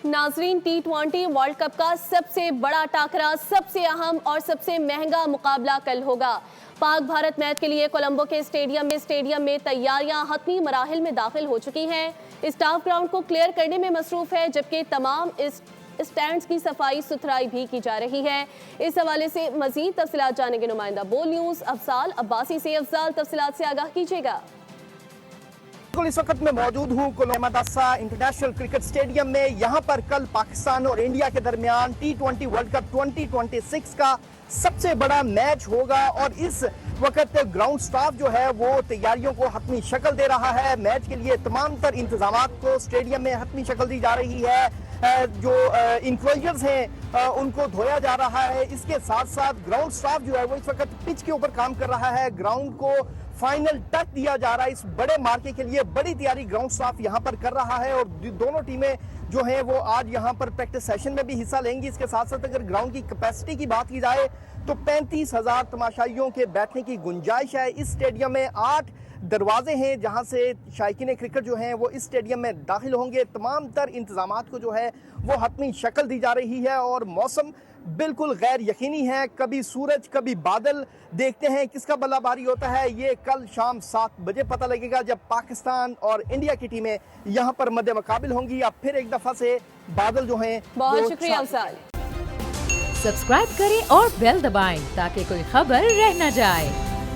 नाजरीन, T20 world cup का सबसे बड़ा टाकरा, सबसे अहम और सबसे महंगा मुकाबला कल होगा। पाक भारत मैच के लिए कोलंबो के स्टेडियम में तैयारियां हतमी मराहिल में दाखिल हो चुकी हैं। स्टाफ ग्राउंड को क्लियर करने में मसरूफ है, जबकि तमाम स्टैंड्स की सफाई सुथराई भी की जा रही है। इस हवाले से मजीद तफसीलात जानेंगे नुमाइंदा बोल न्यूज अफजाल अब्बासी से। अफजाल, तफसीलात से आगाह कीजिएगा। इस वक्त मैं मौजूद हूँ कोलंबो इंटरनेशनल क्रिकेट स्टेडियम में। यहाँ पर कल पाकिस्तान और इंडिया के दरमियान T20 वर्ल्ड कप 2026 का सबसे बड़ा मैच होगा और इस वक्त ग्राउंड स्टाफ जो है वो तैयारियों को हतमी शक्ल दे रहा है। मैच के लिए तमाम तर इंतजामात को स्टेडियम में हतमी शक्ल दी जा रही है। जो इंक्लोजर्स हैं उनको धोया जा रहा है। इसके साथ साथ ग्राउंड स्टाफ जो है वो इस वक्त पिच के ऊपर काम कर रहा है। ग्राउंड को फाइनल टच दिया जा रहा है। इस बड़े मार्के के लिए बड़ी तैयारी ग्राउंड स्टाफ यहाँ पर कर रहा है और दोनों टीमें जो हैं वो आज यहाँ पर प्रैक्टिस सेशन में भी हिस्सा लेंगी। इसके साथ साथ अगर ग्राउंड की कैपेसिटी की बात की जाए तो 35,000 तमाशाइयों के बैठने की गुंजाइश है। इस स्टेडियम में 8 दरवाजे हैं जहां से शायकीन क्रिकेट जो हैं वो इस स्टेडियम में दाखिल होंगे। तमाम तर इंतजामात को जो है वो हतमी शक्ल दी जा रही है और मौसम बिल्कुल गैर यकीनी है। कभी सूरज कभी बादल, देखते हैं किसका बल्लाबारी होता है। ये कल शाम 7 बजे पता लगेगा जब पाकिस्तान और इंडिया की टीमें यहाँ पर मद्दे मुकाबिल होंगी। अब फिर एक दफा से बादल जो हैं। बहुत शुक्रिया अफजाल। सब्सक्राइब करें और बेल दबाएं ताकि कोई खबर रह न जाए।